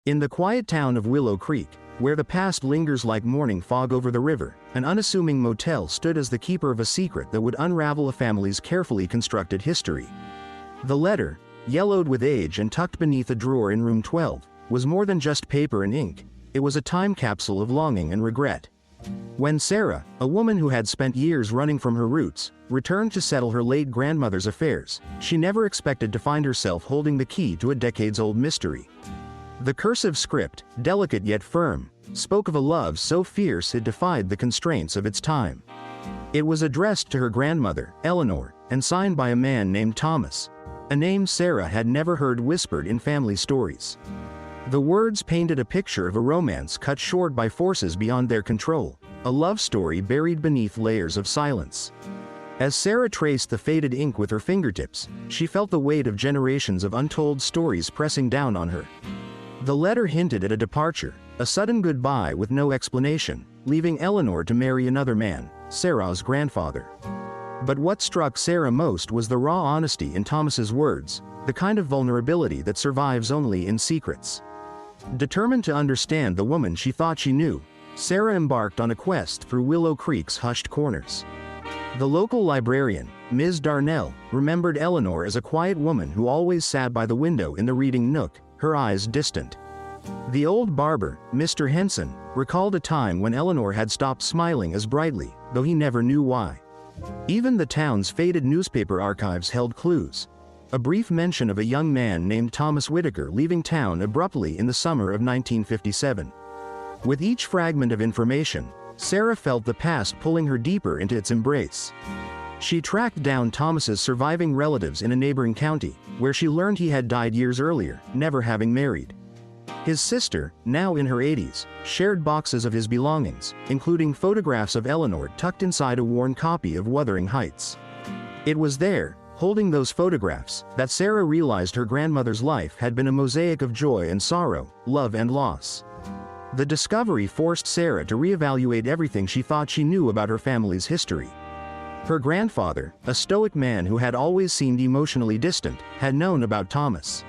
In the quiet town of Willow Creek, where the past lingers like morning fog over the river, an unassuming motel stood as the keeper of a secret that would unravel a family's carefully constructed history. The letter, yellowed with age and tucked beneath a drawer in room 12, was more than just paper and ink. It was a time capsule of longing and regret. When Sarah, a woman who had spent years running from her roots, returned to settle her late grandmother's affairs, she never expected to find herself holding the key to a decades-old mystery. The cursive script, delicate yet firm, spoke of a love so fierce it defied the constraints of its time. It was addressed to her grandmother, Eleanor, and signed by a man named Thomas, a name Sarah had never heard whispered in family stories. The words painted a picture of a romance cut short by forces beyond their control, a love story buried beneath layers of silence. As Sarah traced the faded ink with her fingertips, she felt the weight of generations of untold stories pressing down on her. The letter hinted at a departure, a sudden goodbye with no explanation, leaving Eleanor to marry another man, Sarah's grandfather. But what struck Sarah most was the raw honesty in Thomas's words, the kind of vulnerability that survives only in secrets. Determined to understand the woman she thought she knew, Sarah embarked on a quest through Willow Creek's hushed corners. The local librarian, Ms. Darnell, remembered Eleanor as a quiet woman who always sat by the window in the reading nook, her eyes distant. The old barber, Mr. Henson, recalled a time when Eleanor had stopped smiling as brightly, though he never knew why. Even the town's faded newspaper archives held clues. A brief mention of a young man named Thomas Whitaker leaving town abruptly in the summer of 1957. With each fragment of information, Sarah felt the past pulling her deeper into its embrace. She tracked down Thomas's surviving relatives in a neighboring county, where she learned he had died years earlier, never having married. His sister, now in her 80s, shared boxes of his belongings, including photographs of Eleanor tucked inside a worn copy of Wuthering Heights. It was there, holding those photographs, that Sarah realized her grandmother's life had been a mosaic of joy and sorrow, love and loss. The discovery forced Sarah to reevaluate everything she thought she knew about her family's history. Her grandfather, a stoic man who had always seemed emotionally distant, had known about Thomas.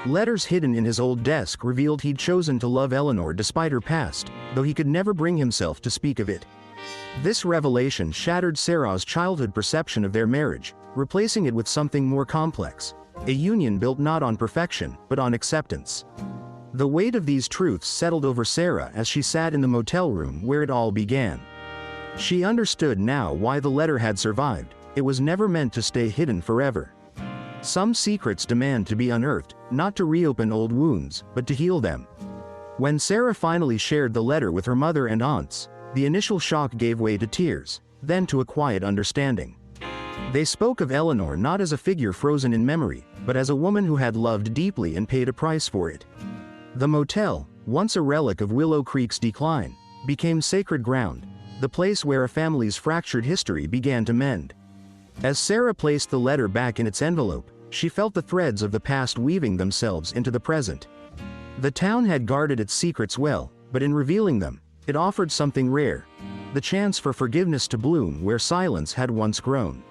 Letters hidden in his old desk revealed he'd chosen to love Eleanor despite her past, though he could never bring himself to speak of it. This revelation shattered Sarah's childhood perception of their marriage, replacing it with something more complex, a union built not on perfection, but on acceptance. The weight of these truths settled over Sarah as she sat in the motel room where it all began. She understood now why the letter had survived. It was never meant to stay hidden forever. Some secrets demand to be unearthed, not to reopen old wounds, but to heal them. When Sarah finally shared the letter with her mother and aunts, the initial shock gave way to tears, then to a quiet understanding. They spoke of Eleanor not as a figure frozen in memory, but as a woman who had loved deeply and paid a price for it. The motel, once a relic of Willow Creek's decline, became sacred ground, the place where a family's fractured history began to mend. As Sarah placed the letter back in its envelope, she felt the threads of the past weaving themselves into the present. The town had guarded its secrets well, but in revealing them, it offered something rare, the chance for forgiveness to bloom where silence had once grown.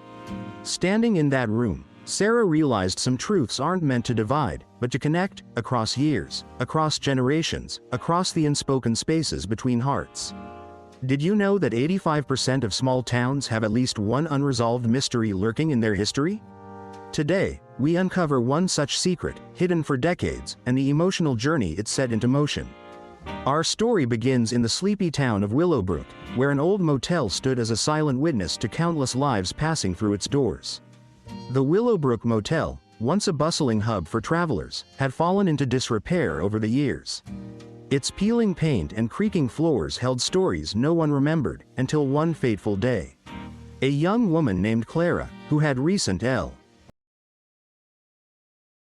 Standing in that room, Sarah realized some truths aren't meant to divide, but to connect, across years, across generations, across the unspoken spaces between hearts. Did you know that 85% of small towns have at least one unresolved mystery lurking in their history? Today, we uncover one such secret, hidden for decades, and the emotional journey it set into motion. Our story begins in the sleepy town of Willowbrook, where an old motel stood as a silent witness to countless lives passing through its doors. The Willowbrook Motel, once a bustling hub for travelers, had fallen into disrepair over the years. Its peeling paint and creaking floors held stories no one remembered until one fateful day. A young woman named Clara, who had recent L.